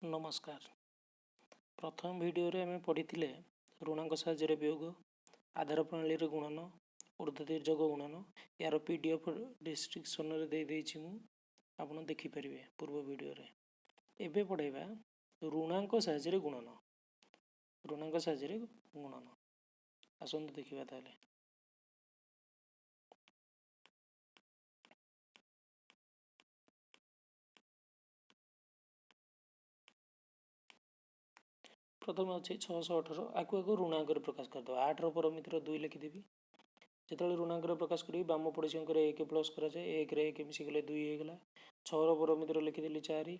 नमस्कार। प्रथम वीडियो रे आम पढ़ी ऋणांक साहाय्य वियोग आधार प्रणाली गुणन ऊर्ध्वतिर्यक गुणन यार पीडीएफ डिस्क्रिप्शन रे दे देछि मु आपण देखिपारे पूर्व वीडियो रे। एबे पढ़ेबा ऋणांक साहाय्य गुणन। ऋणांक साहाय्य गुणन आसंतु देखिबा ताले। प्रथम अच्छे 618 आकु आकु ऋणांक प्रकाश करदे 8 परमित्र 2 लिखिदेवी जो ऋणांक प्रकाश करी बाम पड़ोसी अंक 1 प्लस कराए 1 रे 1 मिसिगले 2 होगा 6 परमित्र लिखिदेली 4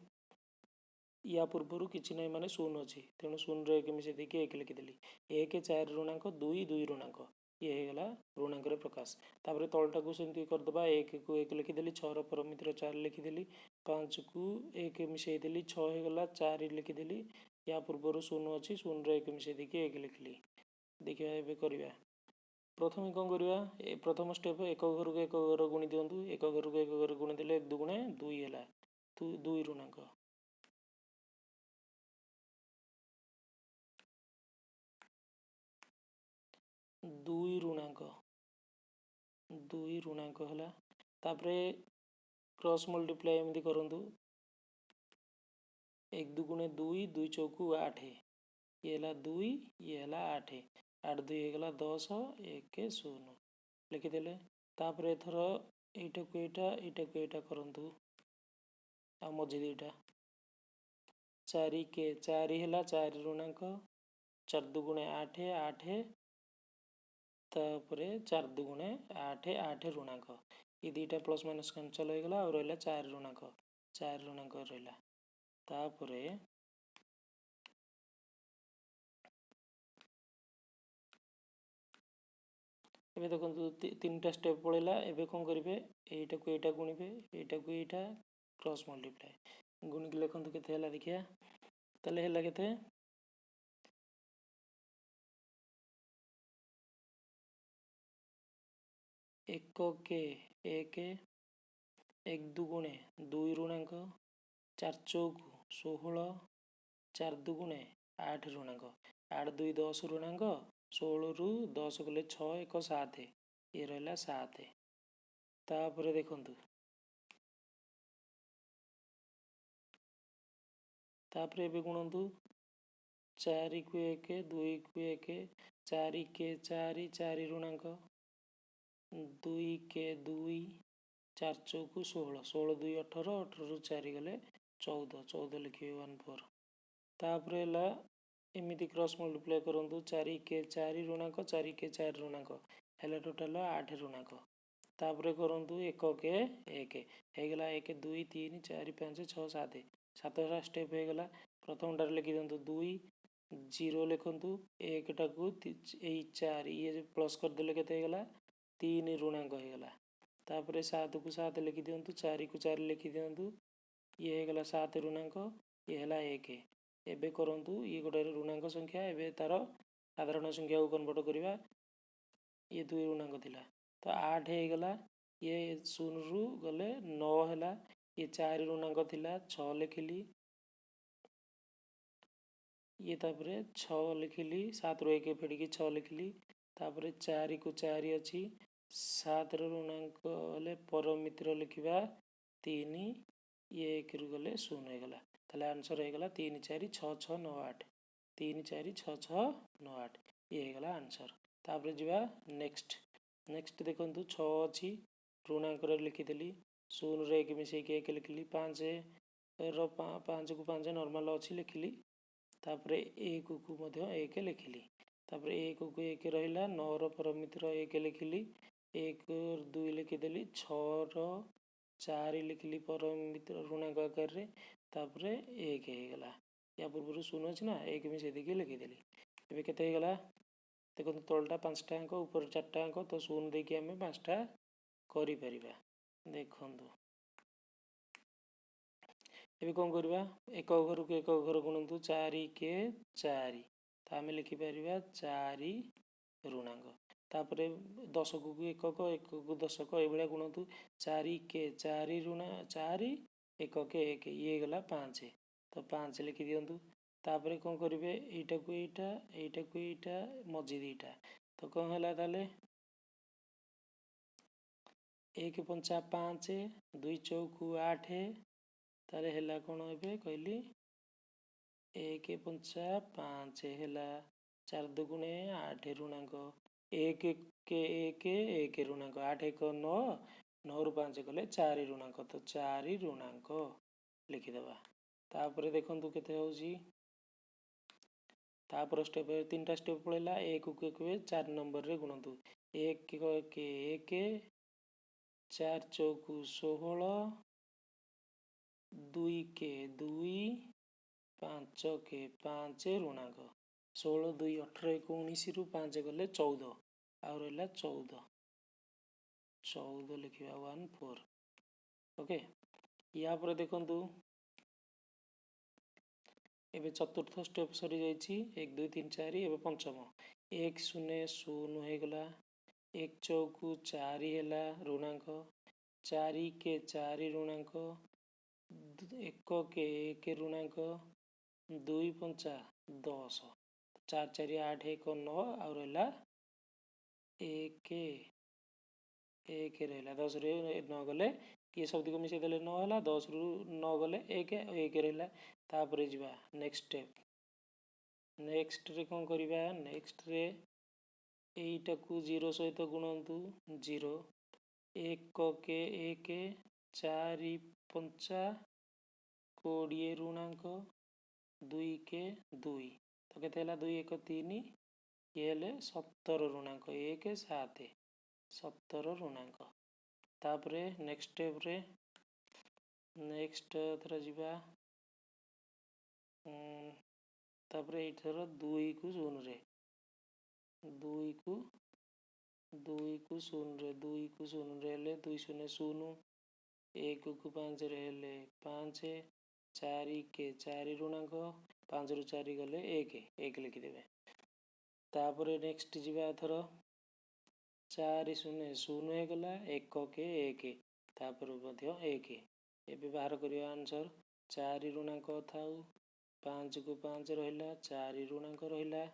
या पूर्वर किसी ना माने 0 अच्छी तेणु 0 रे 1 मिसे देकी 1 लिखिदेली 1 4 ऋणांक 2 2 ऋणांक ये होगा ऋणांक प्रकाश। तापर तलटा को सेमती करदे 1 को 1 लिखिदेली 6 परमित्र 4 लिखिदेली 5 को 1 मिसेदेली 6 होगा 4 लिखिदेली या पूर्वर 0 अच्छी 0 रे 1 मिसे देकी 1 लिखिली। देखिए एबे करबा प्रथम कौन करवा प्रथम स्टेप एक घर को एक घर गुणी दिंतु एक घर को एक घर गुणी देले 1 2 2 है 2 ऋणांक 2 ऋणांक 2 ऋणांक है तापरे क्रॉस मल्टीप्लाई एमती करंतु 1 2 2 2 चौकु 8 ये है 2 ये है 8 8 2 होगा 10 1 0 लिखिदेले तापर एथर एटा को एटा करंतु आ मझी दुईटा 4 के 4 है 4 ऋणांक 4 2 8 8 तापर 4 2 8 8 ऋणांक ये दुईटा प्लस माइनस कैंसल हो गला और रहा 4 ऋणांक रहा तापर एबे देखो 3टा स्टेप पड़ेगा एबे कौन करेंगे एटा को एटा गुणिबे एटा को एटा क्रॉस मल्टीप्लाई गुणिक लिखु के देखिया ताले है केते 1 के 1 1 2 2 ऋणांक 4 चौक 16 4 2 8 ऋणांक 8 2 10 ऋणांक 16 रु 10 गले 6 1 7 ये रहा 7 तापर देखंतु तापर एबे गुणंतु 4 को 1 2 को 1 4 के 4 4 ऋणांक 2 के 2 4 चौक 16 16 2 18 18 रु 4 गले 14 14 लिखिए 1 4 तापर है एमती क्रॉस मल्टीप्लाई करंतु 4 के 4 ऋणांक 4 के 4 ऋणांक है टोटाल 8 ऋणांक तापर करंतु 1 के 1 होगा 1 2 3 4 5 6 7 7टा स्टेप होगा प्रथमटार लिखि दिंतु 2 0 लिखंतु 1 टाकू 4 ये प्लस करदे के 3 ऋणांक होगा तापर 7 को 7 लिखि दिंतु 4 को 4 लिखि दिंतु ये होगा 7 ऋणांक ये है 1 एबे करंतु ये गोटे ऋणांक संख्या एबे तार साधारण संख्या को कन्वर्ट करवा ये 2 ऋणांक थिला तो 8 होगा ये 0 रु गले 9 है ये 4 ऋणांक थिला 6 लिखिली ये तापर 6 लिखिली 7 रु 1 फेडिकी 6 लिखिली तापर 4 को 4 अच्छी 7 ऋणांक हेले परमित्र लिखा 3 ये 1 रु गले 0 होगा ताले आंसर होगा 3 4 6 6 9 8 3 4 6 6 9 8 ये होगा आंसर तापर जीवा नेक्स्ट देखो 6 अच्छी ऋणांक लिखिदेली 0 रे 1 मिसेक 1 लिखिली 5 5 को 5 नॉर्मल अच्छी लिखिली तापर 1 को मध्य 1 लिखिली तापर 1 को 1 रहा 9 परमित्र 1 लिखिली 1 2 लिखिदेली 6 4 लिखिली परमित्र ऋणांक आकार रे तापर 1 होगा या पूर्व 0 अच्छी ना 1 मिसे देकी लिखिदेली एबे केते होगा देखो तलटा 5टा अंक ऊपर 4टा अंक तो 0 देकी आम 5टा करें देखु एबे कौन करवा एक घर को एक घर गुणंतु 4 के 4 तो आम लिखिपर 4 ऋणांक तापर 10 को 1 को 1 को 10 ये गुणंतु 4 के 4 ऋण 4 1 के 1 ये गला 5 तो 5 लिखि दियंतु। तापर कौन करेंगे यीटा को यीटा यीटा को यीटा मझी दीटा तो कौन है ताले 1 पंचा 5 2 चौकु 8 ताले है कौन ए कहली 1 पंचा 5 है 4 दुगुणे 8 ऋणांक 1 के 1 ऋणांक 8 1 9 9 रु 5 कले 4 ऋणांक तो 4 ऋणांक लिखिदेवा। तापर देखु केते होउची तापर स्टेप 3टा स्टेप पड़ेगा 1 को 4 नंबर रे गुणतु 1 के 1 4 चौकु 16 2 के 2 5 के 5 ऋणांक 16 2 18 19 रु 5 गले 14 आउ रहा 14 लिखा 1 4 ओके। या पर देखंतु एबे चतुर्थ स्टेप सरी जाइए 1 2 3 4 एवं पंचम 1 0 0 हो गला 1 चौकु 4 है ऋणांक 4 के 4 ऋणांक 1 के 1 ऋणांक 2 पंचा 10 4 4 8 1 9 आउ रहा 1 1 रहा 10 रे 9 गले ये सब को मिसे देले 9 है 10 रु 9 गले 1 1 रहा तापर जीवा नेक्स्ट स्टेप नेक्स्ट रे कौन करिबा नेक्स्ट रे एटा को 0 सहित गुणंतु 0 1 के 1 4 पंचा 20 ऋणांक 2 के 2 तो केते 2 1 3 ये 17 ऋणांक 1 7 17 ऋणांक तापर नेक्स्ट स्टेप रे नेक्स्ट थरा जीवा तापर एथर 2 को 0 रे 2 को 0 रे 2 को 0 रे ले 2 0 0 1 को 5 रे ले 5 4 के 4 ऋणांक 5 रु 4 गले 1 1 लिखिदेवे। तापर नेक्स्ट जीवा एथर 4 0 0 हो गला 1 के 1 तापर मध्य 1 एबे बाहर करिया आंसर 4 ऋणांक थाउ 5 को 5 रहिला 4 ऋणांक रहिला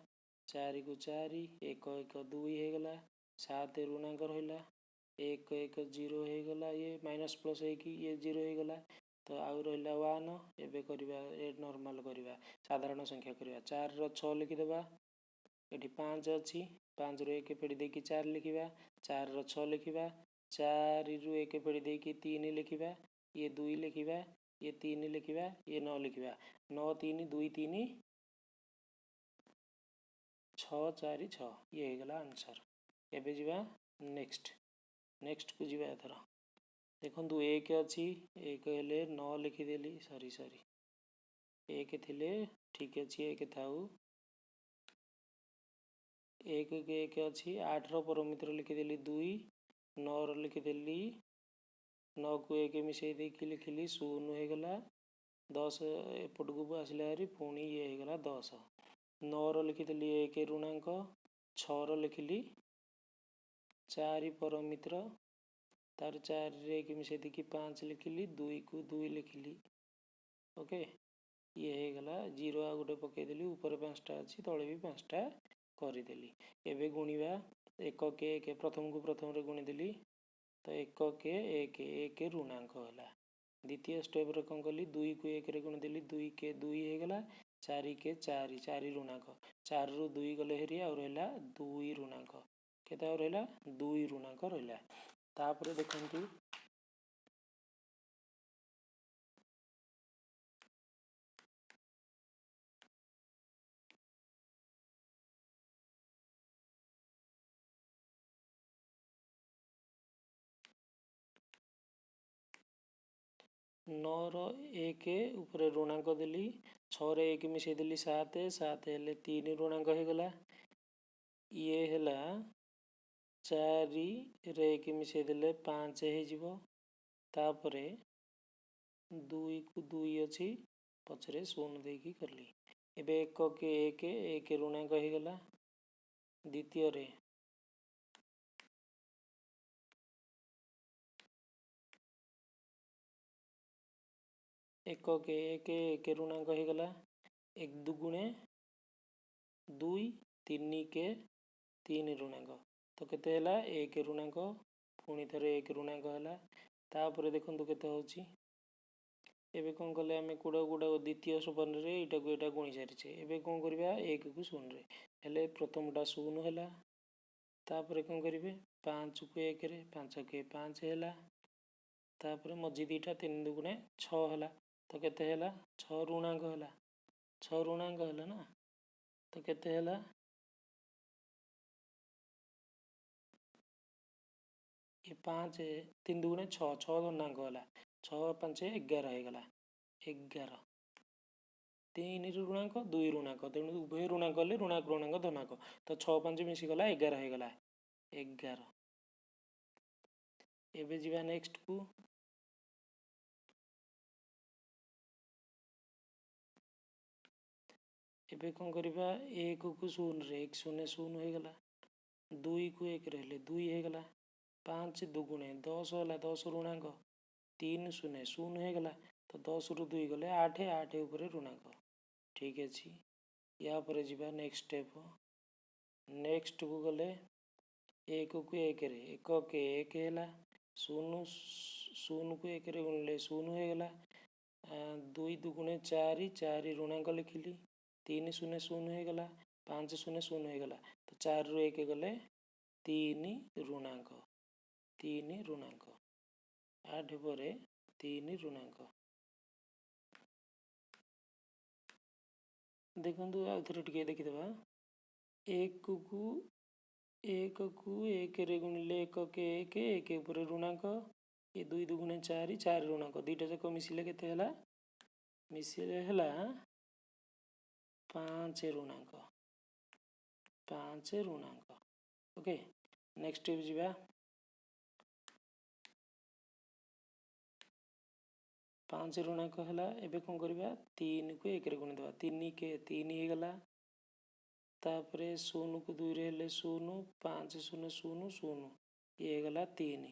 4 को 4 1 1 2 हो गला 7 ऋणांक रहिला 1 1 0 हो गला ये माइनस प्लस है कि ये 0 हो गला तो आउ रहिला 1 एबे करिबा ए नॉर्मल करिबा साधारण संख्या करिबा 4 रो 6 लिखिदेबा एठी 5 अछि 5 रो 1 फेडी देकी 4 लिखिबा 4 रो 6 लिखिबा 4 रु 1 फेडी देकी 3 लिखिबा ये 2 लिखिबा ये 3 लिखिबा ये 9 लिखिबा 9 3 2 3 6 4 6 ये हो गला आंसर। एबे जीवा नेक्स्ट नेक्स्ट को जीवा एथर देखंतु 1 अछि 1 हेले 9 लिखिदेली सॉरी 1 थिले ठीक अछि 1 थाउ 1 के 1 अछि 8 रो परमित्र लिखिदेली 2 9 रो लिखिदेली 9 को 1 मिसई देकी लिखिली 0 हो गला 10 एपट को आसला हारी पुणी ये हो गला 10 9 रो लिखिदेली 1 ऋणांक 6 रो लिखिली 4 परमित्र तार 4 रे 1 मिसई देकी 5 लिखिली 2 को 2 लिखिली ओके ये हो गला 0 आ गोटे पकईदेली ऊपर 5टा अच्छी तले भी 5टा करदेली। एबे गुणिबा 1 के 1 प्रथम को प्रथम रे गुणीदेली तो 1 के 1 1 ऋणांक है द्वितीय स्टेप रे कौन कली 2 को 1 रे गुणीदेली 2 के 2 हो गला 4 के 4 4 ऋणांक 4 रु 2 गले हेरी आ रहा 2 ऋणांक केते रहा 2 ऋणांक रहा तापर देखंतु नौ रो 1 ऊपर ऋणांक देली 6 रे 1 मिसई देली 7 7 हेले 3 ऋणांक हो गला ये हैला 4 रे 1 मिसई देले 5 हो जिवो तापरे 2 को 2 अच्छी पछरे 0 देकी करली एबे 1 के 1 1 ऋणांक हो गला द्वितीय रे एक के एक ऋणांक हो गला एक दुगुणे दुई तीन के तीन ऋणांक तो केते हला एक ऋणांक पुणी थे एक ऋणांक है तापर देखो केते होची एबे कौन कले आम कूड़ा गुड़ा द्वितीय सोपान यहाँ को यहाँ गुणी सारी एवं कौन करवा एक को शून्य हेले प्रथमटा शून्य है तापर कौन करेंगे 5 को 1 रे 5 के 5 है तापर मझी दीटा 3 दुगुणे 6 है तो केते है 6 ऋणांक है 6 ऋणांक है ना तो केते है ये 5 3 दुगुणे 6 6 धनांक है 6 5 11 होगा 11 3 ऋणांक 2 ऋणांक तेणु उभय ऋणांक हेल्ले ऋणांक ऋणांक धनांक तो 6 5 मिसीगला 11 होगा 11 एबे जीवा नेक्स्ट को एबे कौन करवा 1 को शून्य रे 1 शून्य शून्य होगा 2 को 1 रे 2 होगा 5 दुगुणे 10 है 10 ऋणांक 3 शून्य शून्य होगा तो 10 रु 2 गले 8 8 उपर ऋणांक ठीक अच्छे या पर जीवा नेक्स्ट स्टेप नेक्स्ट को गले 1 को 1 रे 1 के 1 है शून्य शून्य को 1 रे गुणिले शून्य होगा 2 दुगुणे 4 4 ऋणांक लिखिली 3 शून्य शून्य होगा 5 शून्य शून्य होगा तो 4 रु 1 गले 3 ऋणांक 3 ऋणांक 8 पर 3 ऋणांक देखो आउ थे टे देखीदे 1 को 1 रे गुणिले 1 के 1 उपर ऋणांक ये 2 दुगुणे 4 4 ऋणांक दुईटा जाक मिसिले केते हला मिसिले हला 5 ऋणांक 5 ऋणांक ओके नेक्स्ट स्टेप जीवा 5 ऋणांक है एबे कौन करवा 3 को 1 रे गुणी देवा 3 के 3 होगा तापर 0 को 2 रे हेले 0 5 0 0 0 ये गला 3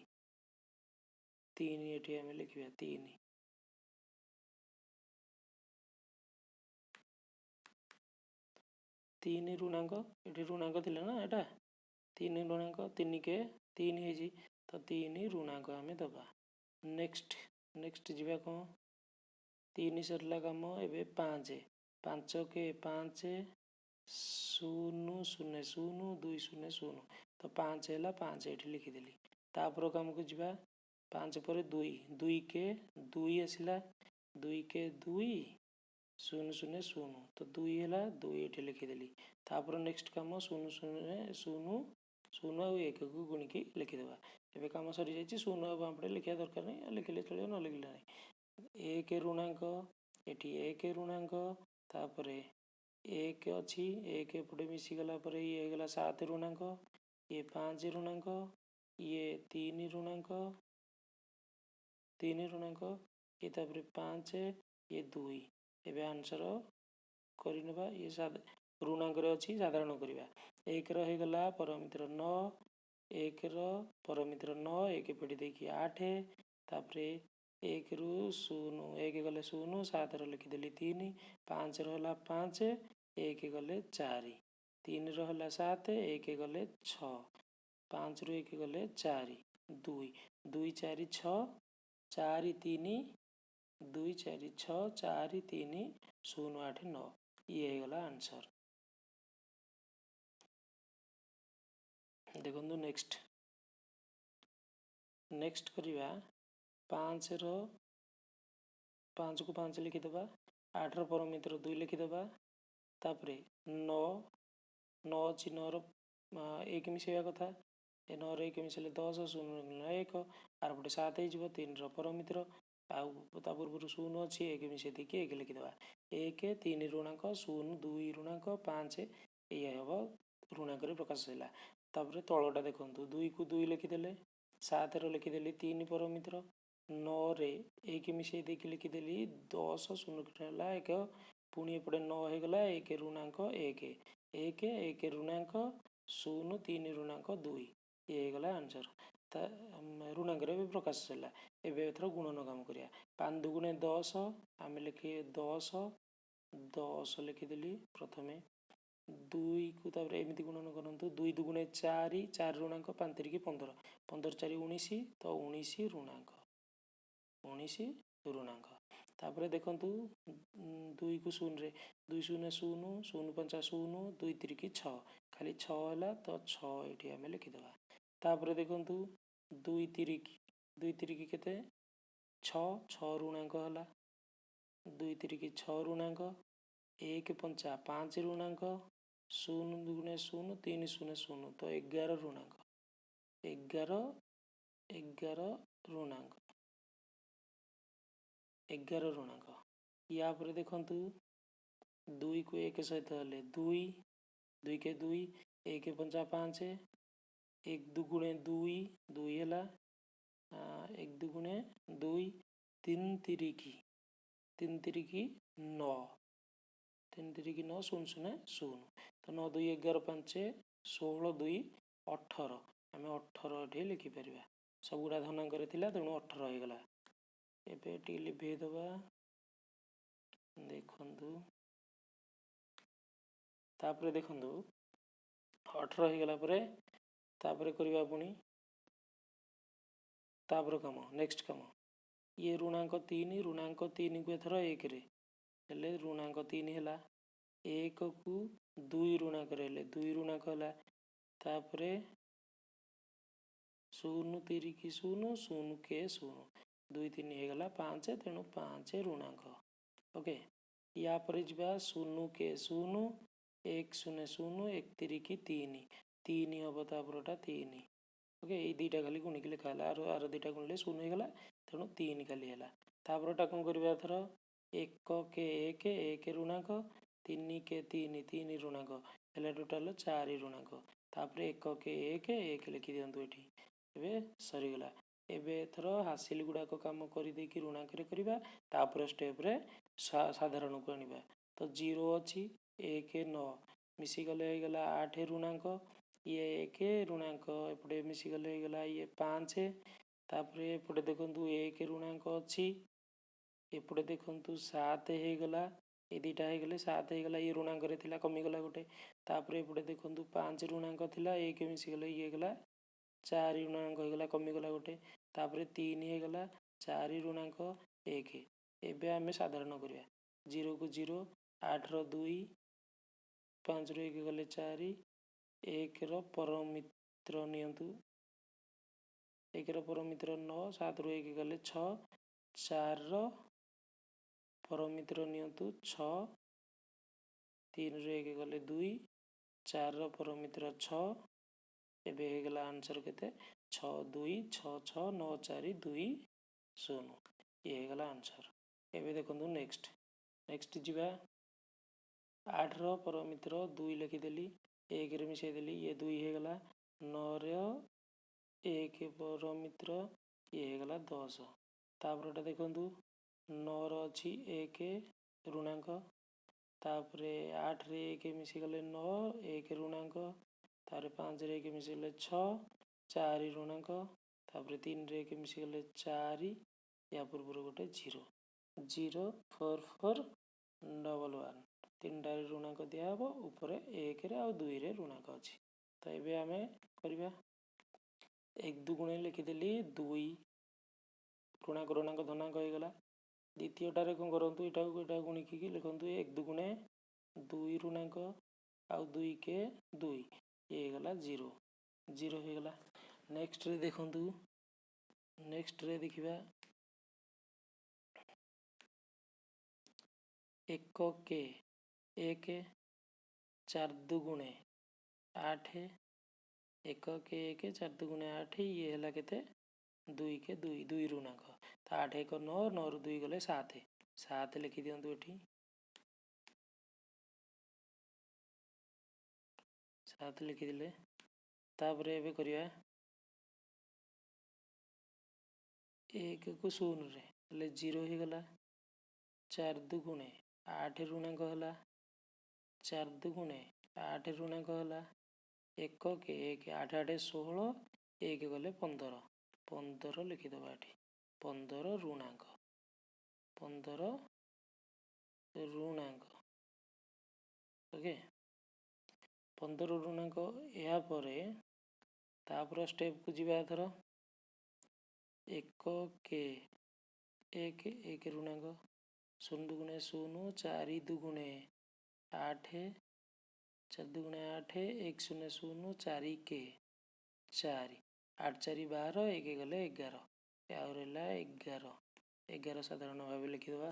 3 ये आम लिखा 3 3 ऋणांक ये ऋणांक थी ना यहाँ 3 ऋणांक 3 के 3 है तो 3 ऋणांक आम दबा नेक्स्ट नेक्स्ट जीवा कौन 3 सरला कम ए 5 5 के 5 0 0 0 2 0 0 तो 5 है 5 ये लिखिदेली तापर कम को जीवा 5 पर 2 2 के 2 आसला 2 के 2 0 0 0 तो 2 है 2 ये लिखिदेली तापर नेक्स्ट कम 0 0 0 0 आ 1 को गुणिकी लिखिदेवा एवं कम सरी जाइए 0 बामपटे लिखा दरकार नहीं लिखिले चलो न लिखिले नहीं 1 ऋणांक ये 1 ऋणांक तापर 1 अच्छी 1 एपटे मिसीगला ये होगा 7 ऋणांक ये 5 ऋणांक ये 3 ऋणांक 3 ऋणांक ये तापर 5 ये 2 एवं आंसर करवा ये ऋणांक अच्छी साधारण करवा 1 रहीगला परमित्र 9 1 परमित्र 9 1 पेटी देखिए 8 तापर 1 रु 0 1 गले 0 7 लिखिदेली 3 5 रहा 5 1 गले 4 3 रहा 7 1 गले 6 5 रु 1 गले 4 2 2 4 6 4 3 2 4 6 4 3 0 8 9 ये गला आंसर देखो नेक्स्ट नेक्स्ट करवा 5 को 5 लिखिदेवा 8 परमित्र 2 लिखिदेवा तापर 9 9 अच्छी 9 1 मिसेवा कथा 9 1 मिसेले 10 0 1 आर पटे 7 हो 3 परमित्र आउ ता पूर्व 0 अच्छी 1 मिसे देखिए 1 लिखिदेवा 1 3 ऋणांक 0 2 ऋणांक 5 ये हम ऋणांक प्रकाश है तापर तलटा देखो 2 को 2 लिखिदेले 7 लिखिदेली 3 परमित्र 9 रे 1 मिसे देखिए लिखिदेली 10 0 1 पुणी एपटे 9 होगा 1 ऋणांक 1 1 1 ऋणांक 0 3 ऋणांक 2 ये होगा आंसर ऋणांक भी प्रकाश है। एथर गुणन काम करिया 5 दुगुणे 10 आम लिखे 10 10 लिखिदेली प्रथमे 2 को तापर एमती गुणन करूँ 2 दुगुणे 4 4 ऋणांक 5 3 15 15 4 19 तो 19 ऋणांक 19 ऋणांक तापर देखु 2 को 0 रे 2 0 0 0 5 0 2 3 6 खाली 6 है तो 6 ये आम लिखिदेवा तापर देखु 2 3 केते 6 6 ऋणांक है 2 3 6 ऋणांक 1 5 5 ऋणांक 0 दुगुणे 0 3 0 0 तो 11 ऋणांक 11 ऋणांक 11 ऋणांक या पर देखु 2 को 1 सहित हेले 2 2 के 2 1 5 5 1 दुगुणे 2 2 है 1 दुगुणे 2 3 3 की 9 3 3 की 9 0 0 0 तो 9 2 11 5 16 2 18 आम 18 ये लिखिपर सबुरा धनांक तेणु 18 हो गला एबे टी लिभे दबा देखु तापर देखु 18 हो गला परे तापर करवा पुणी तापर कम नेक्स्ट कम ये ऋणांक 3 को एथर 1 रे हेले ऋणांक 3 है 1 को 2 ऋणांक हेले 2 ऋणांक है तापर 0 3 की 0 0 के 0 2 3 हो गला 5 तेणु 5 ऋणांक ओके या पर जा 0 के 0 1 0 0 1 3 की 3 3 हम तापरटा 3 ओके ये दुईटा खाली गुणिक लिखा आर दुईटा गुणिले 0 हो गला तेणु 3 खाली है तापरटा कौन करवा एथर 1 के 1 ऋणांक 3 के 3 3 ऋणांक है टोटाल 4 ऋणांक तापर 1 के 1 लिखि दिंतु ये एबे सरीगला एबे एथर हासिल गुड़ाक कम करदे ऋणांक करवा तापर स्टेप रे साधारण को आनिबा तो 0 अच्छी 1 9 मिसिगले गला 8 ऋणांक ये 1 ऋणांक एपटे मिसिगले गला ये 5 तापर एपटे देखु 1 ऋणांक अच्छी एपटे देखु 7 हो गला ये दुईटा हो गले 7 हो गला ये ऋणांक कमिगला गोटे तापर एपटे देखु 5 ऋणांक थिला 1 मिसिगले ये गला 4 ऋणांक होगा कमिगला गोटे तापर 3 हो गला 4 ऋणांक 1 एबे आम साधारण करवा 0 को 0 8 रो 2 5 रो 1 गले 4 1 रो परमित्र नियंतु 1 रो परमित्र 9 7 रो 1 गले 6 4 रो परमित्र नियंतु 6 3 रो 1 गले 2 4 रो परमित्र 6 एबे गला आंसर केते 6 2 6 6 9 4 2 0 ये गला आंसर एबे देखु नेक्स्ट जीवा 8 रो परमित्र 2 लिखिदेली 1 रे मिसेदेली ये 2 हो गला 9 रो 1 परमित्र ये हो गला 10 तापर देखु 9 रो अच्छी 1 ऋणांक तापर 8 रे 1 मिसिगले 9 1 ऋणांक तार 5 रे 1 मिसिगले 6 4 ऋणांक तापर 3 रे 1 मिसिगले 4 या पूर्व गोटे 0 0 4 4 1 1 3टा ऋणांक दिहब ऊपर 1 रे आ 2 रे ऋणांक अच्छी तो ये आम करवा 1 दुगुणे लिखिदेली 2 ऋणांक ऋणांक धनांक हो गला द्वितीयटारे कौन करूँ यहाँ गुणिकी लिखु 1 दुगुणे 2 ऋणांक आउ 2 के 2 ये गला 0 0 हो गला नेक्स्ट रे देखु नेक्स्ट रे देखिबा 1 के 1 4 दुगुणे 8 1 के 1 4 दुगुणे 8 ये है केते 2 के 2 2 ऋणांक तो 8 1 9 9 रू 2 गले 7 7 लिखि दिंतु ये 7 लिखिदे तापर एबे करिया 1 को 0 रे ले 0 हो गला 4 दुगुणे 8 ऋणांक है 4 दुगुणे 8 ऋणांक है 1 के 1 8 8 16 एक गले 15 15 लिखिदेवा ये 15 ऋणांक 15 ऋणांक ओके 15 ऋणांक यापर तापर स्टेप को जीवा एथर एक के एक ऋणांक 0 दुगुणे 0 4 दुगुणे 8 4 दुगुणे 8 1 0 0 4 के 4 8 4 12 एक गले 11 आउरला 11 11 साधारण भाव लिखिदेवा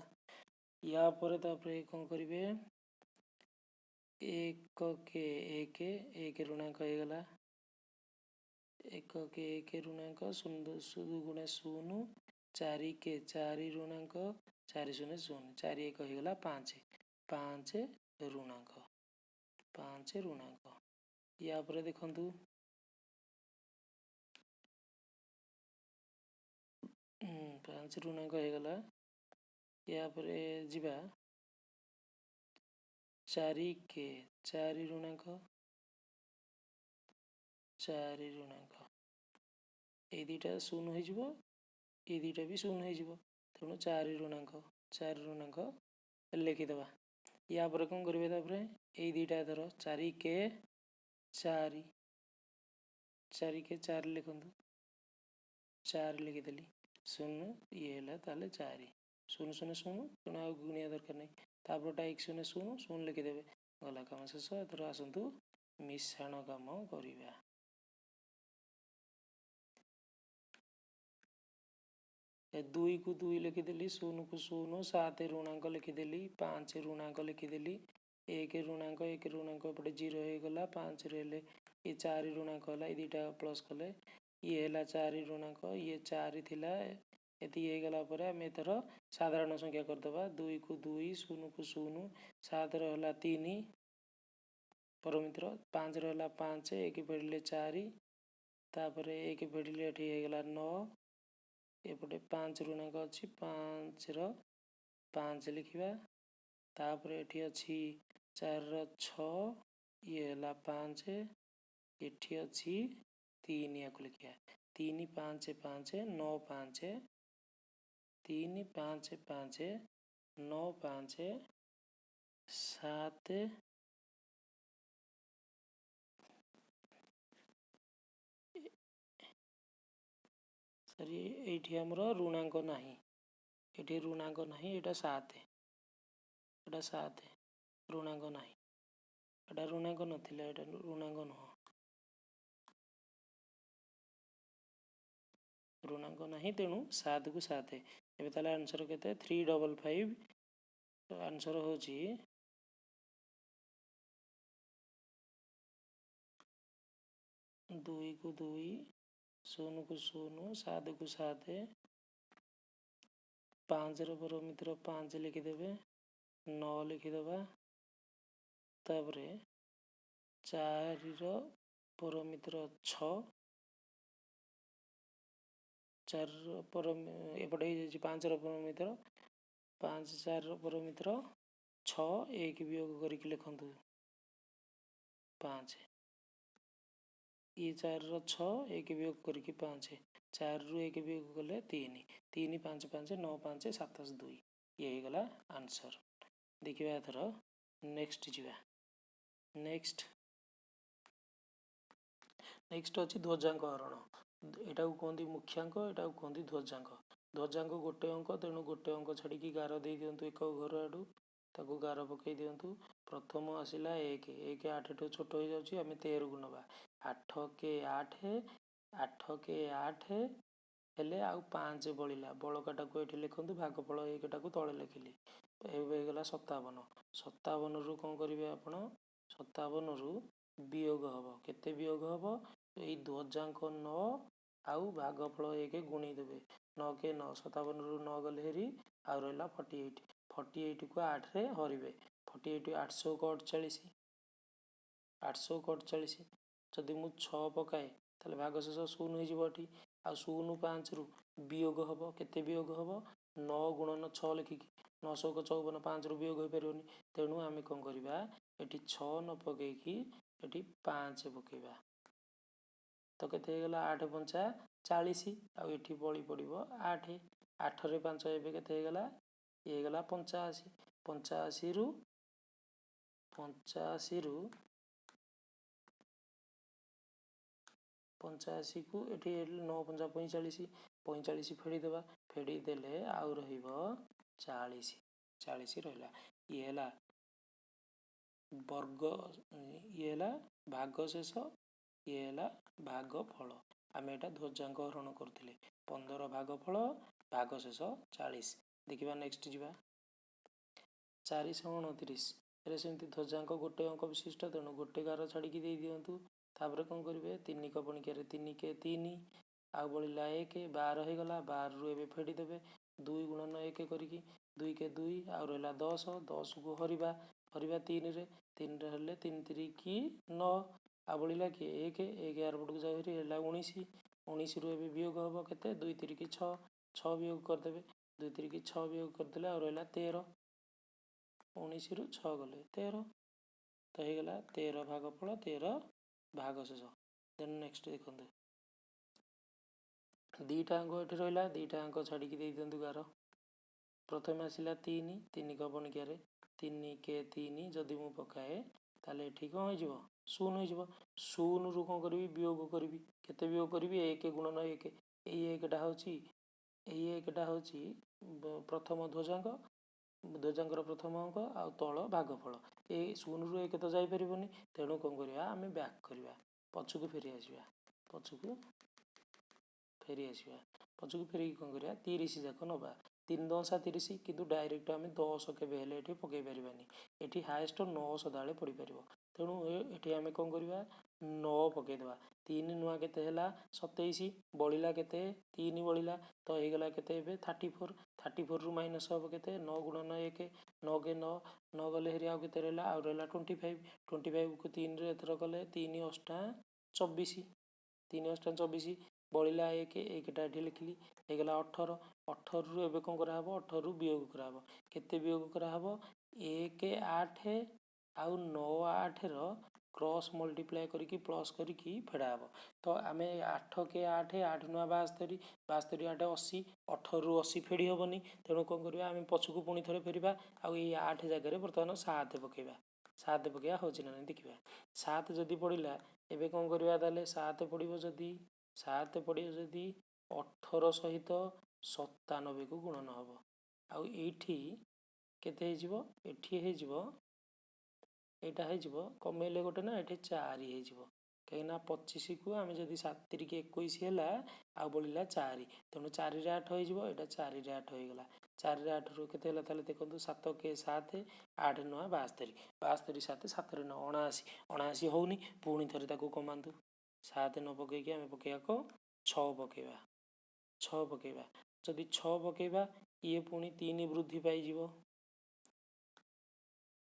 या कौन करेंगे एक के एक ऋणांक हो गला एक के एक ऋणांक 0 दुगुणे 0 4 के 4 ऋणांक 4 0 0 4 1 हो गला 5 5 ऋणांक 5 ऋणांक या देखु 5 ऋणांक हो गला या जीवा 4 के 4 ऋणांक 4 ऋणांक ये दुटा 0 हो ये दुटा भी 0 हो तेणु 4 ऋणांक लिखिदेवा या कौन करेंगे ये दुटा धर 4 के 4 4 के 4 लिखु 4 लिखिदेली 0 ये है 4 0 0 0 तेणु आ गुणिया दरकार नहीं तापरटा 1 0 0 0 लिखिदेवे गला कम शेष एथर आसतु मिश्रण कम करवा 2 को 2 लिखिदेली 0 को 0 7 ऋणांक लिखिदेली 5 ऋणांक लिखिदेली 1 ऋणांक एपटे 0 हो गला 5 रे ये 4 ऋणांक है ये दुटा प्लस कले ये है 4 ऋणांक ये 4 थिला ये गला आम एथर साधारण संख्या करदे 2 को 2 0 को 0 7 रहा 3 परमित्र 5 रहा 5 1 फेड़े 4 तापर 1 फेड़े ये गला 9 एपटे 5 ऋणांक अच्छी 5 5 लिखा तापर ये अच्छी 4 6 ये है 5 ये अच्छी 3 या लिखा 3 5 5 9 5 3 5 5 9 5 7 सर ये आमर ऋणांक ना ये ऋणांक ना यहाँ 7 यहाँ 7 ऋणांक ना यहाँ ऋणांक नाला यहाँ ऋणांक नुह ऋणांक ना तेणु 7 को 7 एवं ताले आंसर के 355 आंसर हो 2 को 2 0 को 0 7 को 7 5 परमित्र 5 लिखिदेवे 9 लिखिदेवा तापर 4 परमित्र 6 4 एपटे 5 परमित्र 5 4 परमित्र 6 1 वियोग करके लिखु 5 ये 4 6 1 वियोग करके 5 4 रु 1 वियोग कले 3 3 5 5 9 5 7 2 ये गला आंसर देखिए एथर नेक्स्ट जीवा नेक्स्ट अच्छी ध्वजांक हरण यहाँ कहते मुख्यांक यहाँ कहते ध्वजांक ध्वजांक गोटे अंक तेणु गोटे अंक छाड़ी गार दे दिंतु एक घर आड़ू ताको गार पकई दिंतु प्रथम आसला 1 1 8 ठू छोट हो जाऊँगी आम 13 को नवा 8 के 8 8 के 8 हेले आउ 5 बड़ा बड़काटा को ये लिखु भागफल 1 को तले लिखिली होगा 57 57 रु कौन करेंगे आप 57 रु वियोग हम केते वियोग हम ये ध्वजांक 9 आउ भागफल 1 गुणी देवे 9 के 9 57 रु 9 गले हेरी आउ रहा 48 48 को 8 रे हरिवे 48 800 को 48 800 को 48 जदि मु 6 पकाए ताले भाग शेष 0 होटी आ 0 5 रु वियोग हम केते वियोग हम 9 गुणन 6 लिखिकी 900 को 54 5 रु वियोग हो पारे तेणु आम कौन करवा ये 6 न पकईकी ये 5 पकेबा तो केते हेगला 8 पंचा 40 आउ एठी बळी पड़िबो 8 8 रे 5 एबे केते हेगला ये हेगला 85 85 रु 85 को एठी 9 पंचा 45 45 फेड़ी देबा फेड़ी देले आउ रहिबो 40 40 रहला ये हेला वर्ग ये हेला भाग शेष ये हेला भाग फल आम एटा ध्वजांक हरण करथिले 15 भाग फल भाग शेष 40 देखिबा नेक्स्ट जीवा 429 रे सेमती ध्वजांक गोटे अंक विशिष्ट तेणु गोटे गार छाड़ी दे दियंतु तापर कौन करेंगे 3 कपणिकार 3 के 3 आउ बढ़ला 1 12 हो गला 12 रु एबे फेड़ी देबे 2 गुणन 1 करिकी 2 के 2 आउ रहला 10 10 को हरिबा 3 रे 3 रे हेले 3 3 की 9 आउ बढ़ला कि 1 1 यार पटक जाऊ हेरी हेला 19 19 रु एबे वियोग हबो केते 2 3 की 6 6 वियोग कर देबे 2 3 की 6 वियोग कर देले आउ रहला 13 19 रु 6 गले 13 तो हो गला 13 भागफल 13 भाग शेष देन नेक्स्ट देखते दीटा अंक ये रहा दीटा अंक छाड़ी दे दिंतु गार प्रथम आसला 3 3 कपणिकार 3 के 3 जदि मु पकाए ताले एठी कौन हो शून्य हो शून्य रु कौन करी वियोग करी केते वियोग करी 1 गुणन 1 यही एकटा होची प्रथम ध्वजांक ध्वजांकर प्रथम अंक आउ तल भागफल ये शून्य रु 1 तो जापर तेणु कौन करवा आम बैक करवा पछक फेरी आसवा पछक फेरी आसवा पछक फेरिक कौन करवा 30 जाक नवा 3 10 30 किंतु डायरेक्ट आम 10 केबे हेले एठी पकई पारिबानी एठी हाईएस्ट 9 सदाले पड़ी पारिबो तेणु एठी आम कौन करवा 9 पकईदेवा 3 नुआ केते हेला 27 बलिला केते 3 बलिला तो हेगला केते एबे 34 34 रु माइनस हम केते 9 गुणन 1 9 के 9 9 गले हेरी आउ केते रहला आउ रहला 25 25 को 3 रे एथर कले 3 अष्टा 24 3 अष्टा 24 बलिला 1 1टा एठी लिखली हेगला 18 18 रु एबे कौन कराहबो 18 रु वियोग कराहबो केते वियोग कराहबो 1 8 आउ 9 8 रो क्रॉस मल्टीप्लाई करिकी प्लस करिकी फेड़ा हम तो आम 8 के 8 8 9 72 72 8 80 18 रु 80 फेड़ी हेनी तेणु कौन करवा आम पछक पुणी थे फेरवा आउ 8 जगह बर्तमान 7 पकेबा 7 पकेबा हो ना देखा 7 जदि पड़ा एबे कौन करवा ताले 7 पड़ो जदि 7 पड़ो जदि 18 सहित 97 को गुणन हम आउ एठी केते हो एठी हो एटा हो कमेले गोटे ना ये 4 हो कहीं 25 को आम जब 7 3 21 है आउ बढ़ला 4 तेणु 4 रे 8 हो यहाँ 4 रे 8 हो गला 4 रे 8 रु केते देखो 7 के 7 8 9 72 72 7 7 रे 9 79 79 होनी पुणी थे कमातु 7 न पकईकि आम पकईया 6 पकईवा 6 पकईवा जदि 6 पकईवा ये पुणी 3 वृद्धि पाइज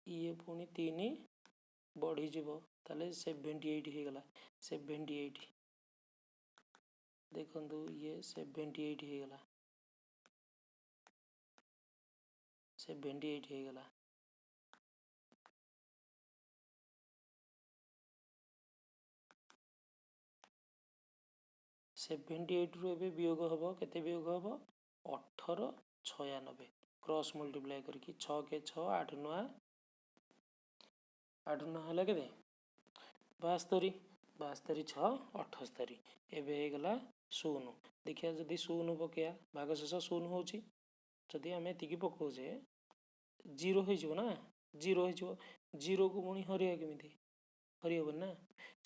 ये पुणी 3 बढ़ीज ताले 78 हो गला 78 देखु ये 78 हो गला 78 हो गला 78 रु एबे वियोग हम केते वियोग हम 18 96 क्रॉस मल्टीप्लाई करके 6 के 6 8 9 8 9 है के 72 72 6 78 एबे हो गला 0 देखिए जदि 0 पकया भाग शेष 0 होची जदि आम एतिकी पकाउे 0 हो ना 0 हो 0 को पुणी हरिया केमी हरिहबन ना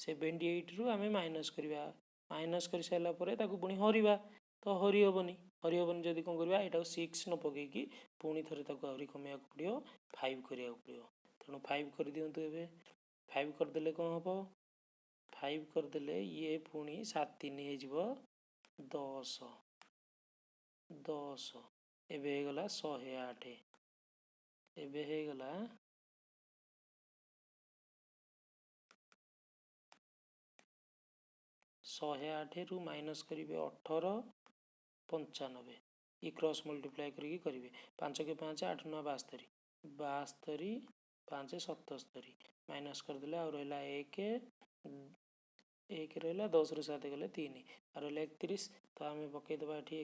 78 रु आम माइनस करवा माइनस कर सारा पुणी हरवा तो हरिहबनी हरिहबनी जदि कौन करवा यहाँ 6 न पकईकि पुणी थे आहरी कमेया पड़ो 5 करा पड़ो तेणु 5 कर दिंतु एबे 5 करदे कौन हम 5 करदे ये पुणी 7 3 हो 10 10 एबे हो गला 108 एबे हो गला 108 रु माइनस करेंगे 18 95 ये क्रॉस मल्टीप्लाई करेंगे 5 के 5 8 9 72 72 5 77 माइनस करदे आउ रहा 1 एक रहा 10 रु 7 गले 3 और रहा 31 तो आम पकईदे ये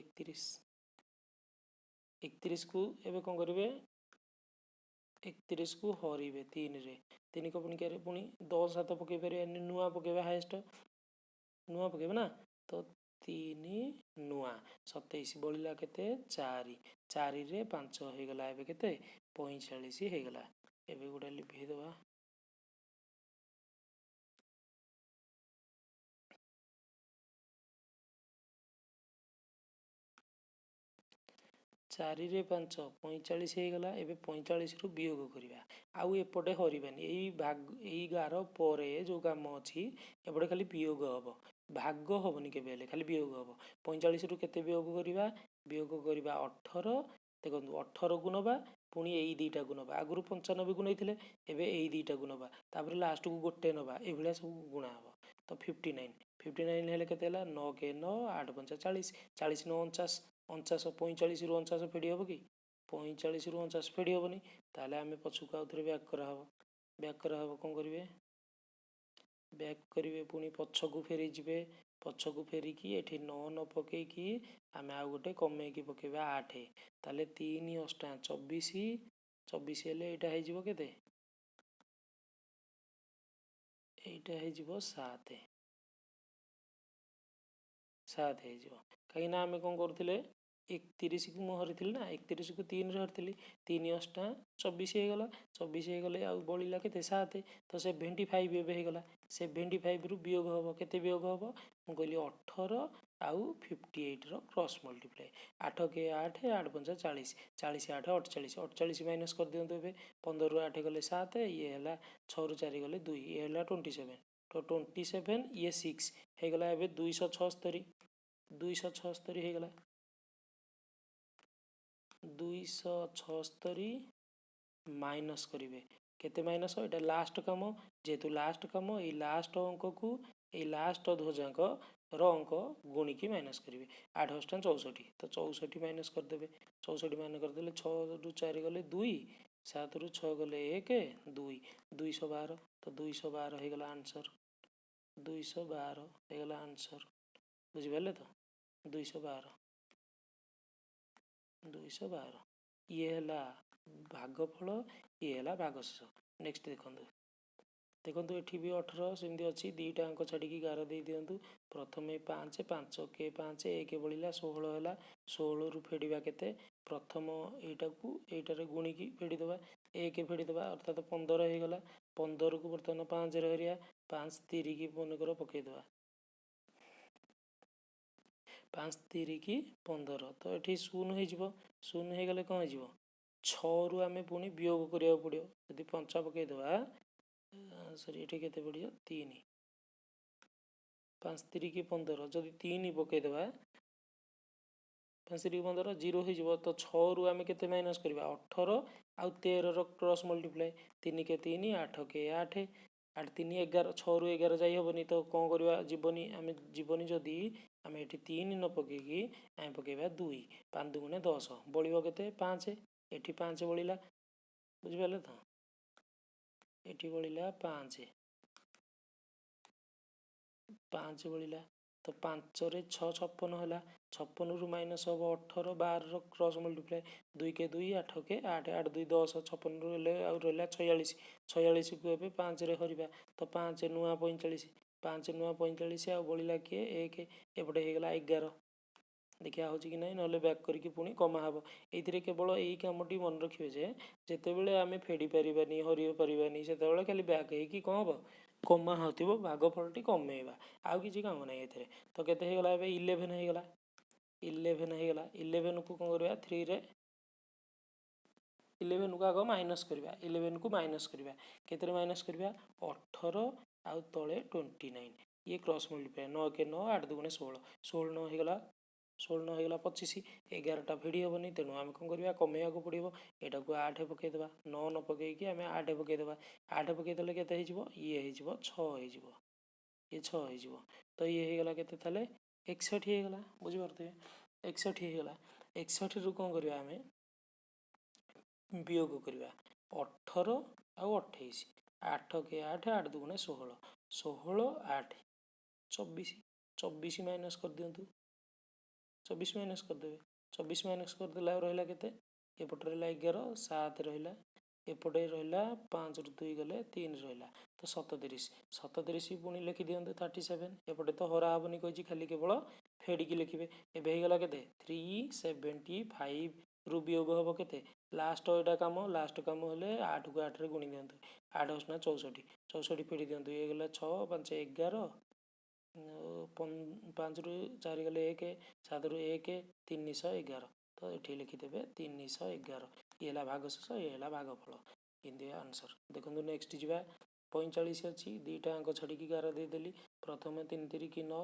31 को एवं कौन करेंगे 31 को हरइबे 3 रे 3 को पुणी क्या पुणी 10 7 पकई पारे नुआ पकईबा हाएस्ट नुआ पकईबा ना तो 3 नुआ 27 बड़ा के 4 4 रे 5 हो गला एबे केते 45 हो गला एबे गोटे लिखिदेवा 4 रे 5 45 हो गला एबे 45 रु वियोग करवा आउ एपटे हरबानी यही भाग यही गार पर जो काम अच्छी एपटे खाली वियोग हम भाग हेनी के खाली वियोग हम 45 रु केते वियोग करवा 18 देखो 18 को नवा पुणी यही दुईटा को नवा आगु 95 को नहीं एबे यही दुईटा को नवा तापर लास्ट को गोटे नवा ये सब गुणा हम तो 59 59 हेल्ले के 9 के 9 8 5 40 40 9 49 49 45 रु 49 फेड़ी हम कि 45 रु 49 फेड़ी हेनी ताले आम पछुक आउ थे बैक कराब कौन करेंगे बैक करेंगे पुणी पछकू फेरी जी पछकू फेरिकी ये 9 न पकईकी आम आउ गोटे कमेकी पकेबा 8 ताले 3 8 24 24 हेल्ले यहाँ होते यहाँ 7 7 हो कहीं आम कौन करूँ 31 को मुझे हरी ना 31 को 3 हरी 3 8 24 हो गला 24 हो गले आउ बड़ा के 7 तो 75 एगला 75 रु वियोग हम के वियोग हम मुझे कहली 18 आउ 58 क्रॉस मल्टीप्लाई 8 के 8 8 5 40 40 8 48 48 माइनस कर दिखाँ ए 15 रु 8 गले 7 ये है 6 रु 4 गले 2 ये है 27 तो 27 ये 6 होगला ए 276 276 होगला 276 माइनस करेंगे केते माइनस ये लास्ट कम जेहेतु लास्ट कम ये लास्ट अंक को ये लास्ट ध्वजाक अंक गुणिकी माइनस करेंगे 8 8 64 तो 64 माइनस करदे 64 माइनस करदे 6 रु 4 गले 2 7 रु 6 गले 1 2 212 तो 212 होगला आंसर 212 होगला आंसर बुझिपारे तो 212 212 ये है भागफल ये है भागशेष नेक्स्ट देखो ये भी 18 सेमती अच्छी दुईटा अंक छाड़ी गार दे दिंतु प्रथम 5 5 के 5 1 बढ़ला 16 है 16 रु फेड़ा के प्रथम यटा को यटार गुणिकी फेड़ीदे 1 फेड़ीदे अर्थात 15 होगला 15 को बर्तमान 5 हरिया 5 3 की मनकर पकईदे 5 3 की 15 तो ये शून्य हो शून्य हो गले कौन हो 6 रु आम पुणी वियोग करा पड़ो यदि पंचा पकईदे सरी ये के पड़ो 3 5 3 की 15 जदि 3 पकईदे 5 3 की 15 0 हो तो 6 रु आम के माइनस करवा 18 आउ 13 क्रॉस मल्टीप्लाई 3 के 3 8 के 8 8 3 11 6 रु 11 जाइबनी तो कौन करवा जीवनी आम जीवनी जदि आम ये 3 न पकईकी आम पकईबा 2 5 2 10 बढ़ के 5 ये 5 बढ़ला बुझिपारे तो ये बढ़ला 5 5 बढ़ला तो 5 रे 6 56 है 56 रु माइनस हम 18 12 क्रॉस मल्टीप्लाई 2 के 2 8 के 8 8 2 10 56 रु रहा 46 46 को ए 5 रे हरवा तो 5 नुआ 45 5 नुआ 45 आ बढ़ला किए 1 एपटे होगला 11 देखिए हो कि नहीं ना बैक करके पुणी कमा हम ये केवल यही कमटी मन रखिए जे जितेबाला आम फेड़ी पारानी हर पारानी से खाली बैक हो कौन हम कमा हो भागफलटी कमेवा आउ कि कम ना ये तो केते 11 होगला 11 होगला 11 को कौन करवा 3 रे 11 को आग माइनस करवा 11 को माइनस करवा केते माइनस करवा 18 आउ तले 29 ये क्रॉस मल्टीप्लाई 9 के 9 8 2 16 16 9 होगला 16 होगला 25 11टा फेड़ी हेनी तेणु आम कौन करवा कमेवा पड़ो यहाँ को 8 पकईदे 9 न पकईकी आम 8 पकईदे 8 पकईदे के ये हो 6 ये 6 हो तो ये होगला के 61 होगला बुझीपारे 61 होगला 61 रु कौन करवा आम वियोग करवा 18 आउ 28 8 के 8 8 2 16 16 8 24 24 माइनस कर दिंतु 24 माइनस करदेवे 24 माइनस करदेला रहा के एपटे रहा 11 7 रहा एपटे रहा 5 रु 2 गले 3 रहा तो 37 37 पुणी लिखि दिंतु 37 एपटे तो हरा हेनी कही खाली केवल फेडिकी लिखे एवं के 375 रु वियोग हम के लास्ट यहाँ कम लास्ट कम हेल्ले 8 को 8 रे गुणी दिंतु 8 8 64 64 फेडी दिंतु ये गला 6 5 11 5 रु 4 गले 1 7 रु 1 311 तो ये लिखिदेवे 311 ये भागशेष ये भागफल इनदी आंसर देखो नेक्स्ट जा 45 अच्छी दुईटा अंक छाड़ी गार देदेली प्रथम 3 3 9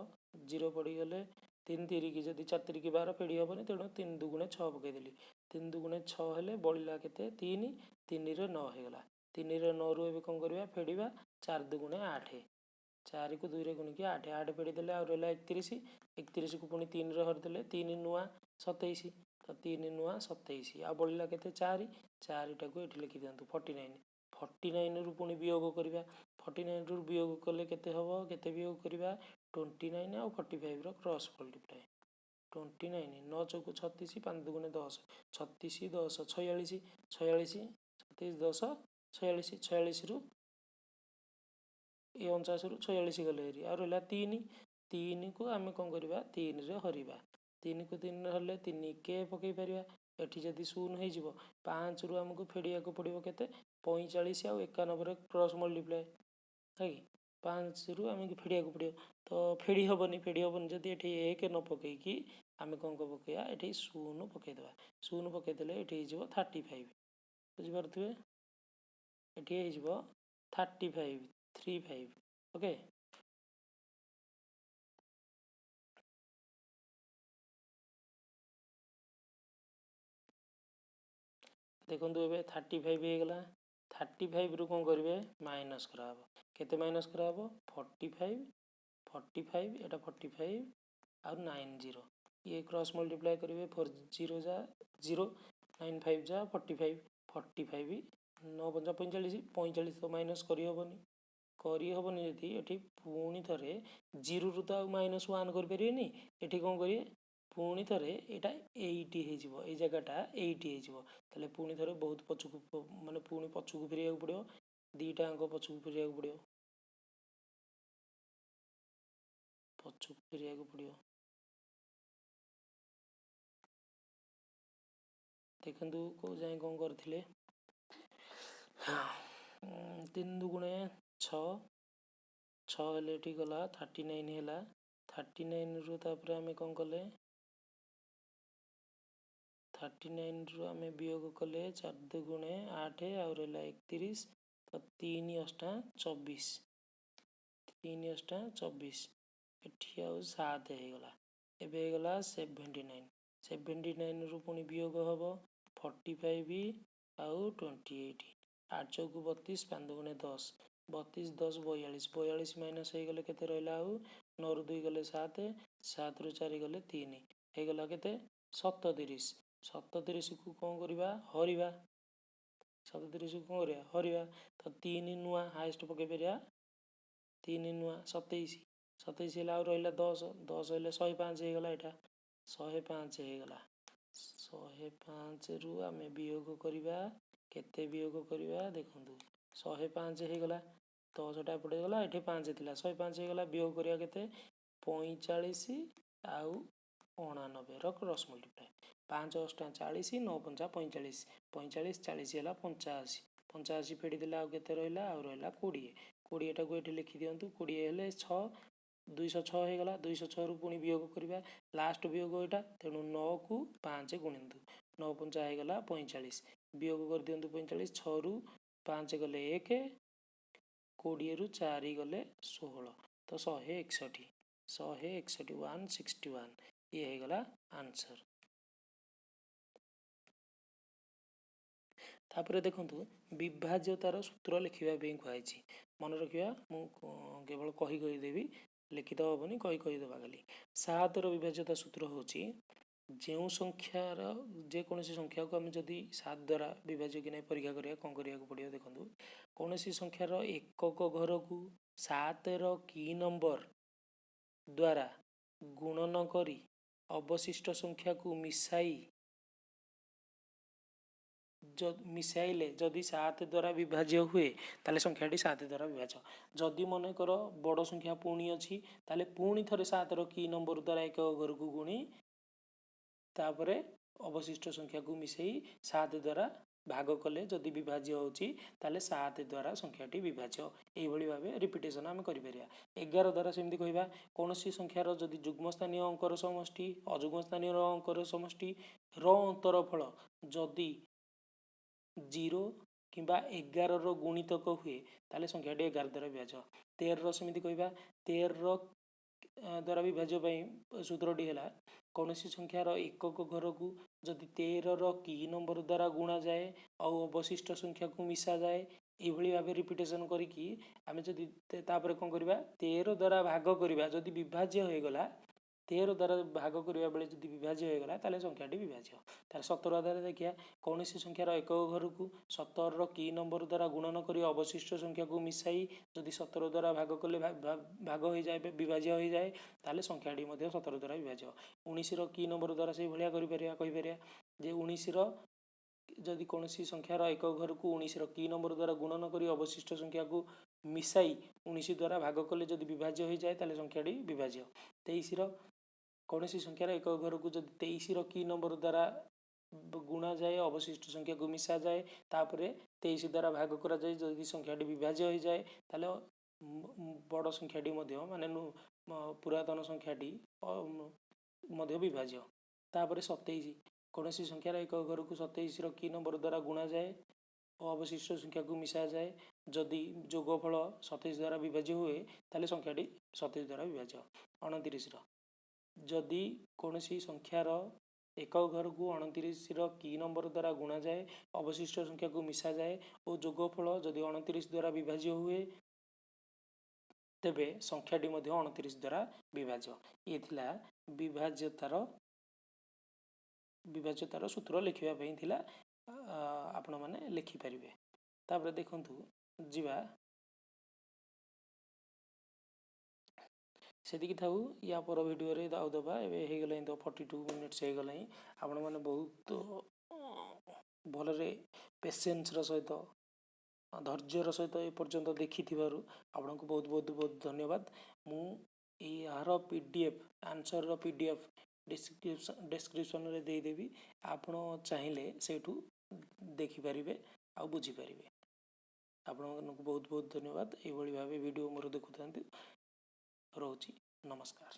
0 पड़गले 3 3 की जब 4 3 12 फेड़ी हेनी तेणु 3 2 6 पकईदेली 3 2 6 हेल्ले बढ़ला के 3 3 रे 9 होगा 3 रे 9 रु ए कौन करवा फेड़ा 4 2 8 4 को 2 रे गुणिकी 8 8 फेड़ी देले आ रहा 31 31 को पुणी 3 रे हरदेले 3 नुआ 27 तो 3 नुआ 27 आ बढ़ला के 4 4 टाक ये लिखि दिंतु 49 49 रु पुणी वियोग करवा 49 रु वियोग कले केते हम केते वियोग करवा 29 आ 45 रो क्रॉस मल्टीप्लाई 29 9 चौको 36 5 2 10 36 10 46 46 37 10 46 46 रु ये 49 रु 46 गले हेरी आ रहा 3 3 को आम कौन करवा 3 रे हरवा 3 को 3 हरले 3 के पकई पार एटी जदि शून्य हो 5 रु आमको फेड़िया पड़ो के 45 आ 91 क्रॉस मल्टीप्लाई है 5 रु आम फेड़िया पड़ो तो फेड़ी हेनी जदि ये 1 न पकईकी आम कौन पकईया ये शून्य पकईदेवा शून्य पकईदे ये 35 बुझीपे ये 35 35 ओके देखो ये 35 होगा 35 रु कौन करेंगे माइनस कराब केते माइनस कराब 45 45 एटा 45 आ 90 ये क्रॉस मल्टीप्लाई करेंगे 4 0 जा 0 9 5 जा 45 45 9 5 45 45 तो माइनस करहबनी जदि ये पुणी थे 0 रु तो -1 करें ये कौन करेंगे पुणी थे यहाँ 80 हो जगटा 80 हो पुणी थे बहुत पछक माने पुणी पछक फेर पड़ो दीटा अंक पछक फेर पड़ो पछक फेर पड़ो देखु कौ जाए कौन करते 3 2 6 6 हेल्ले ये गला 39 है 39 रु तापर आम कौन कले 39 रु आम वियोग कले 4 2 8 आउ रहा 31 तो 3 8 24 3 8 24 एटी आउ 7 होगा एवं होगा 79 79 रु पुणी वियोग हम 45 आउ 28 8 चौको 32 5 2 10 32 10 42 42 माइनस हो गले के रहा आउ 9 रु 2 गले 7 7 रु 4 गले 3 होगा के 37 37 को कौन करवा हरवा 37 को कौन करवा हरवा तो 3 नुआ हाएस्ट पकई पार 3 नुआ 27 27 है आउ रहा 10 10 हेल्ले 105 होगा यहाँ 105 होगा 105 रु आम वियोग करवा केते वियोग करवा देखु 105 होगा 10टा एपटे गला ये 5 थी 105 होगा वियोग करवा के 45 आउ 89 क्रॉस मल्टीप्लाई 5 8 40 9 5 45 45 40 है 85 85 फेड़ी देला आउ केते रहा आउ रहा 20 20टा को ये लिखि दिंतु 20 हेल्ले 6 206 होगा 206 रु पुणी वियोग करवा लास्ट वियोग यहाँ तेणु 9 को 5 गुणिंतु 9 5 होगा 45 वियोग कर दिंतु 45 6 रु 5 गले 1 20 रु 4 गले 16 तो 161 161 ये होगा आंसर तापर देखु विभाज्यतार सूत्र लिखा कहुई मन रखा केवल कहीदेवी लिखित हेनी कहीदेवा खाली 7 विभाज्यता सूत्र हूँ जो संख्यार जेकोसी संख्या को आम जदि 7 द्वारा विभाज्य कि नहीं परीक्षा करिया कौन करिया पड़ो देखो कौन सी संख्यार एकक घर को 7 की नंबर ଦ୍ୱାରା ଗୁଣନ କରି ଅବଶିଷ୍ଟ ସଂଖ୍ୟାକୁ ମିଶାଇଲେ ଯଦି 7 ଦ୍ୱାରା ବିଭାଜ୍ୟ ହୁଏ ତାହେଲେ ସଂଖ୍ୟାଟି 7 ଦ୍ୱାରା ବିଭାଜ୍ୟ। ଯଦି ମନେକର ବଡ଼ ସଂଖ୍ୟା ପୁଣି ଅଛି ତାହେଲେ ପୁଣି ଥରେ 7ର କି ନମ୍ବର ଦ୍ୱାରା ଏକକ ଘରକୁ ଗୁଣି ତାପରେ ଅବଶିଷ୍ଟ ସଂଖ୍ୟାକୁ ମିଶାଇ 7 ଦ୍ୱାରା ଭାଗ କଲେ ଯଦି ବିଭାଜ୍ୟ ହେଉଛି ତାହେଲେ 7 ଦ୍ୱାରା ସଂଖ୍ୟାଟି ବିଭାଜ୍ୟ। ଏଇଭଳି ଭାବେ ରିପିଟେସନ୍ ଆମେ କରିପାରିବା। 11 ଦ୍ୱାରା ସେମିତି କହିବା କୌଣସି ସଂଖ୍ୟାର ଯଦି ଯୁଗ୍ମ ସ୍ଥାନୀୟ ଅଙ୍କର ସମଷ୍ଟି ଅଯୁଗ୍ମ ସ୍ଥାନୀୟ ଅଙ୍କର ସମଷ୍ଟିର ଅନ୍ତରଫଳ ଯଦି 0 କିମ୍ବା 11ର ଗୁଣିତକ ହୁଏ ତାହେଲେ ସଂଖ୍ୟାଟି 11 ଦ୍ୱାରା ବିଭାଜ୍ୟ। 13ର ସେମିତି କହିବା 13ର ଦ୍ୱାରା ବିଭାଜ୍ୟ ପାଇଁ ସୂତ୍ରଟି ହେଲା କୌଣସି ସଂଖ୍ୟାର ଏକକ ଘରକୁ ଯଦି 13ର କି ନମ୍ବର ଦ୍ୱାରା ଗୁଣାଯାଏ ଆଉ ଅବଶିଷ୍ଟ ସଂଖ୍ୟାକୁ ମିଶାଯାଏ ଏଇଭଳି ଭାବେ ରିପିଟେସନ୍ କରିକି ଆମେ ଯଦି ତାପରେ କ'ଣ କରିବା 13 ଦ୍ୱାରା ଭାଗ କରିବା ଯଦି ବିଭାଜ୍ୟ ହୋଇଗଲା 13 ଦ୍ୱାରା ଭାଗ କରିବା ବେଳେ ଯଦି ବିଭାଜ୍ୟ ହୋଇଗଲା ତାହେଲେ ସଂଖ୍ୟାଟି ବିଭାଜ୍ୟ। ତାହେଲେ 17 ଆଧାରରେ ଦେଖିବା କୌଣସି ସଂଖ୍ୟାର ଏକକ ଘରକୁ 17ର କି ନମ୍ବର ଦ୍ୱାରା ଗୁଣନ କରି ଅବଶିଷ୍ଟ ସଂଖ୍ୟାକୁ ମିଶାଇ ଯଦି 17 ଦ୍ୱାରା ଭାଗ କଲେ ଭାଗ ହୋଇଯାଏ ବିଭାଜ୍ୟ ହୋଇଯାଏ ତାହେଲେ ସଂଖ୍ୟାଟି ମଧ୍ୟ 17 ଦ୍ୱାରା ବିଭାଜ୍ୟ। 19ର କି ନମ୍ବର ଦ୍ୱାରା ସେଇଭଳିଆ କରିପାରିବା କହିପାରିବା ଯେ 19ର ଯଦି କୌଣସି ସଂଖ୍ୟାର ଏକକ ଘରକୁ 19ର କି ନମ୍ବର ଦ୍ୱାରା ଗୁଣନ କରି ଅବଶିଷ୍ଟ ସଂଖ୍ୟାକୁ ମିଶାଇ 19 ଦ୍ୱାରା ଭାଗ କଲେ ଯଦି ବିଭାଜ୍ୟ ହୋଇଯାଏ ତାହେଲେ ସଂଖ୍ୟାଟି ବିଭାଜ୍ୟ। 23ର କୌଣସି ସଂଖ୍ୟାର ଏକକ ଘରକୁ ଯଦି 23ର କି ନମ୍ବର ଦ୍ୱାରା ଗୁଣାଯାଏ ଅବଶିଷ୍ଟ ସଂଖ୍ୟାକୁ ମିଶାଯାଏ ତାପରେ 23 ଦ୍ୱାରା ଭାଗ କରାଯାଏ ଯଦି ସଂଖ୍ୟାଟି ବିଭାଜ୍ୟ ହୋଇଯାଏ ତାହେଲେ ବଡ଼ ସଂଖ୍ୟାଟି ମଧ୍ୟ ମାନେ ପୁରାତନ ସଂଖ୍ୟାଟି ମଧ୍ୟ ବିଭାଜ୍ୟ। ତାପରେ 27 କୌଣସି ସଂଖ୍ୟାର ଏକକ ଘରକୁ 27ର କି ନମ୍ବର ଦ୍ୱାରା ଗୁଣାଯାଏ ଓ ଅବଶିଷ୍ଟ ସଂଖ୍ୟାକୁ ମିଶାଯାଏ ଯଦି ଯୋଗଫଳ 27 ଦ୍ୱାରା ବିଭାଜ୍ୟ ହୁଏ ତାହେଲେ ସଂଖ୍ୟାଟି 27 ଦ୍ୱାରା ବିଭାଜ୍ୟ। 29ର ଯଦି କୌଣସି ସଂଖ୍ୟାର ଏକକ ଘରକୁ 29ର କି ନମ୍ବର ଦ୍ୱାରା ଗୁଣାଯାଏ ଅବଶିଷ୍ଟ ସଂଖ୍ୟାକୁ ମିଶାଯାଏ ଓ ଯୋଗଫଳ ଯଦି 29 ଦ୍ୱାରା ବିଭାଜ୍ୟ ହୁଏ ତେବେ ସଂଖ୍ୟାଟି ମଧ୍ୟ 29 ଦ୍ୱାରା ବିଭାଜ୍ୟ। ଇଏ ଥିଲା ବିଭାଜ୍ୟତାର ସୂତ୍ର ଲେଖିବା ପାଇଁ ଥିଲା ଆପଣମାନେ ଲେଖିପାରିବେ। ତାପରେ ଦେଖନ୍ତୁ ଯିବା ସେତିକି ଥାଉ ୟା ପର ଭିଡ଼ିଓରେ ଆଉ ଦେବା। ଏବେ ହେଇଗଲାଣି ତ 42 ମିନିଟ୍ସ ହେଇଗଲାଣି। ଆପଣମାନେ ବହୁତ ଭଲରେ ପେସେନ୍ସର ସହିତ ଧୈର୍ଯ୍ୟର ସହିତ ଏପର୍ଯ୍ୟନ୍ତ ଦେଖିଥିବାରୁ ଆପଣଙ୍କୁ ବହୁତ ବହୁତ ବହୁତ ଧନ୍ୟବାଦ। ମୁଁ ଏହାର PDF ଆନ୍ସରର PDF ଡେସ୍କ୍ରିପସନରେ ଦେଇଦେବି ଆପଣ ଚାହିଁଲେ ସେଇଠୁ ଦେଖିପାରିବେ ଆଉ ବୁଝିପାରିବେ। ଆପଣମାନଙ୍କୁ ବହୁତ ବହୁତ ଧନ୍ୟବାଦ। ଏଇଭଳି ଭାବେ ଭିଡ଼ିଓ ମୋର ଦେଖୁଥାନ୍ତୁ। ରହୁଛି ନମସ୍କାର।